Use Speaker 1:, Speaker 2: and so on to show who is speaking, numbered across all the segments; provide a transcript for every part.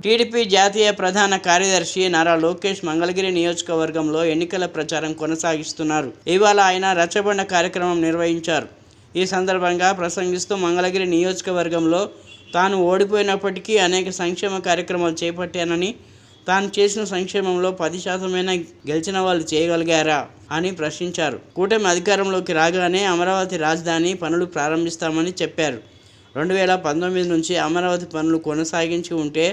Speaker 1: TDP జాతీయ ప్రధాన కార్యదర్శి నారా లోకేష్ మంగళగిరి నియోజకవర్గంలో ఎన్నికల ప్రచారం కొనసాగిస్తున్నారు. ఇవాళ ఆయన రచ్చబండ కార్యక్రమం నిర్వహించారు. ఈ సందర్భంగా ప్రసంగిస్తూ మంగళగిరి నియోజకవర్గంలో తాను ఓడిపోయినప్పటికీ అనేక సంక్షేమ కార్యక్రమాలు చేపట్టానని, తాను చేసిన సంక్షేమంలో 10% గెలిచిన వాళ్ళు చేయగలిగారా అని ప్రశ్నించారు. కూటమి అధికారంలోకి రాగానే అమరావతి రాజధాని పనులు ప్రారంభిస్తామని చెప్పారు. 2019 నుంచి అమరావతి పనులు కొనసాగించి ఉంటే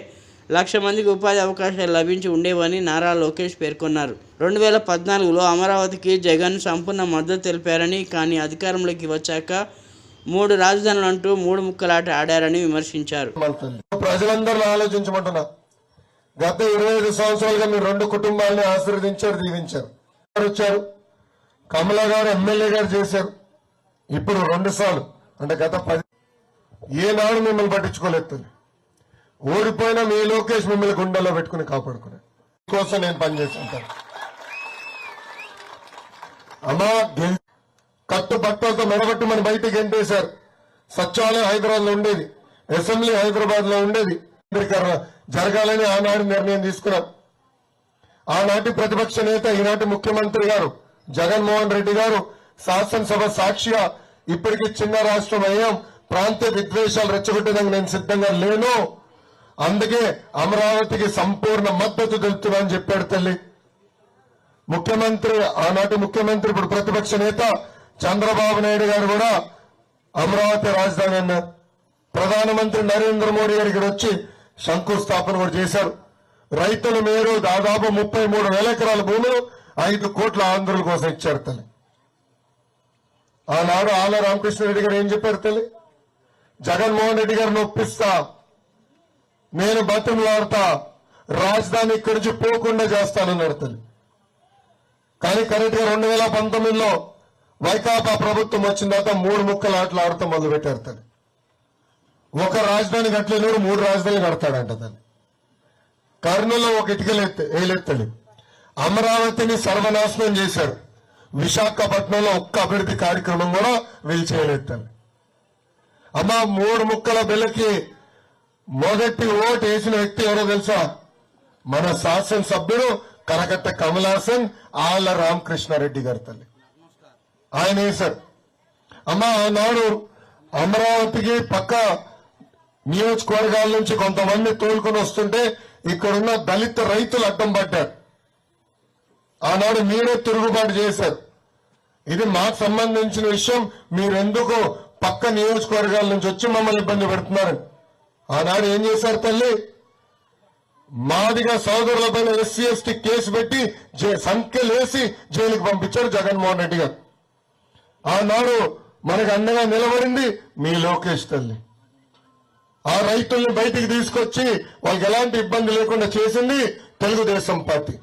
Speaker 1: 1,00,000 మందికి ఉపాధి అవకాశాలు లభించి ఉండేవని నారా లోకేష్ పేర్కొన్నారు. 2014లో అమరావతికి జగన్ సంపూర్ణ మద్దతు తెలిపారని, కానీ అధికారంలోకి వచ్చాక 3 రాజధానులు అంటూ 3 ముక్కలాట ఆడారని విమర్శించారు.
Speaker 2: ప్రజలందరూ ఆలోచించమంటున్నా. గత 25 సంవత్సరాలుగా మీరు 2 కుటుంబాలని ఆశీర్వదించారు, దీవించారు. వచ్చారు కమలా గారు ఎమ్మెల్యే గారు చేశారు. ఇప్పుడు 2 సార్లు అంటే గత 10 ఏనాడు మిమ్మల్ని పట్టించుకోలేదు. ఓడిపోయినా మీ లోకేష్ మిమ్మల్ని గుండెల్లో పెట్టుకుని కాపాడుకునే కోసం నేను పనిచేస్తుంటాను. అమ్మా కట్టుబట్టలతో మెడబట్టి మన బయటికి గెంటేశారు. సచివాలయం హైదరాబాద్ లో ఉండేది, అసెంబ్లీ హైదరాబాద్ లో ఉండేది. జరగాలని ఆనాడు నిర్ణయం తీసుకున్నాం. ఆనాటి ప్రతిపక్ష నేత ఈనాటి ముఖ్యమంత్రి గారు జగన్మోహన్ రెడ్డి గారు శాసనసభ సాక్షిగా ఇప్పటికీ చిన్న రాష్ట్రం అయ్యాం, ప్రాంతీయ విద్వేషాలు రెచ్చగొట్టడానికి నేను సిద్ధంగా లేను, అందుకే అమరావతికి సంపూర్ణ మద్దతు తెలుపుతున్నానని చెప్పాడు తల్లి. ముఖ్యమంత్రి ఆనాటి ముఖ్యమంత్రి ఇప్పుడు ప్రతిపక్ష నేత చంద్రబాబు నాయుడు గారు కూడా అమరావతి రాజధాని అన్నారు. ప్రధానమంత్రి నరేంద్ర మోడీ గారు ఇక్కడ వచ్చి శంకుస్థాపన కూడా చేశారు. రైతుల మేరు దాదాపు 33,000 ఎకరాల భూములు 5 కోట్ల ఆంధ్రుల కోసం ఇచ్చారు తల్లి. ఆనాడు ఆల రామకృష్ణారెడ్డి గారు ఏం చెప్పారు తల్లి? జగన్మోహన్ రెడ్డి గారిని ఒప్పిస్తా, నేను బతిమలాడతా, రాజధాని ఇక్కడి నుంచి పోకుండా చేస్తానన్నాడు తల్లి. కానీ కరెక్ట్ గా 2019లో వైకాపా ప్రభుత్వం వచ్చిన తర్వాత 3 ముక్కలు ఆటలు ఆడుతూ మొదలు పెట్టారు తల్లి. ఒక రాజధాని కట్టలేను, 3 రాజధానులు కడతాడంట తల్లి. కర్నూలులో ఒక వేయలేదు. అమరావతిని సర్వనాశనం చేశారు. విశాఖపట్నంలో ఒక్క అభివృద్ధి కార్యక్రమం కూడా వీళ్ళు చేయలేదు తల్లి. అమ్మా 3 ముక్కల బిల్లకి మొదటి ఓటు వేసిన వ్యక్తి ఎవరో తెలుసా? మన శాసనసభ్యుడు కరకట్ట కమలాసన్ ఆళ్ల రామకృష్ణారెడ్డి గారు తల్లి. ఆయన వేశారు. అమ్మా ఆనాడు అమరావతికి పక్క నియోజకవర్గాల నుంచి కొంతమంది తోలుకొని వస్తుంటే ఇక్కడున్న దళిత రైతులు అడ్డం పడ్డారు. ఆనాడు మీరే తిరుగుబాటు చేశారు. ఇది మాకు సంబంధించిన విషయం, మీరెందుకు పక్క నియోజకవర్గాల నుంచి వచ్చి మమ్మల్ని ఇబ్బంది పెడుతున్నారు? ఆనాడు ఏం చేశారు తల్లి? మాదిగా సోదరులపైన SC ST కేసు పెట్టి సంఖ్యలేసి జైలుకి పంపించారు జగన్మోహన్ రెడ్డి గారు. ఆనాడు మనకు అండగా నిలబడింది మీ లోకేష్ తల్లి. ఆ రైతుల్ని బయటికి తీసుకొచ్చి వాళ్ళకి ఎలాంటి ఇబ్బంది లేకుండా చేసింది తెలుగుదేశం పార్టీ.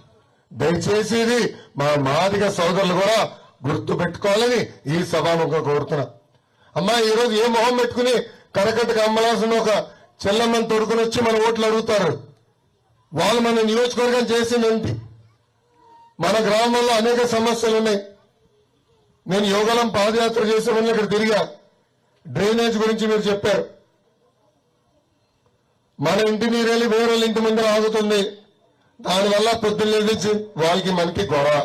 Speaker 2: దయచేసి ఇది మా మాదిగ సోదరులు కూడా గుర్తు పెట్టుకోవాలని ఈ సభాముఖంగా కోరుతున్నా. అమ్మా ఈరోజు ఏ మొహం పెట్టుకుని కరకట్టకు అమ్మలాల్సిన ఒక చెల్లమ్మని తొడుకుని వచ్చి మన ఓట్లు అడుగుతారు? వాళ్ళు మన నియోజకవర్గం చేసిందేంటి? మన గ్రామంలో అనేక సమస్యలు ఉన్నాయి. నేను యోగలం పాదయాత్ర చేసే వల్ల ఇక్కడ తిరిగా. డ్రైనేజ్ గురించి మీరు చెప్పారు. మన ఇంటి నీరెళ్ళి వేరే ఇంటి ముందర ఆగుతుంది. దానివల్ల పొద్దున్న వాళ్ళకి మనకి గొడవ.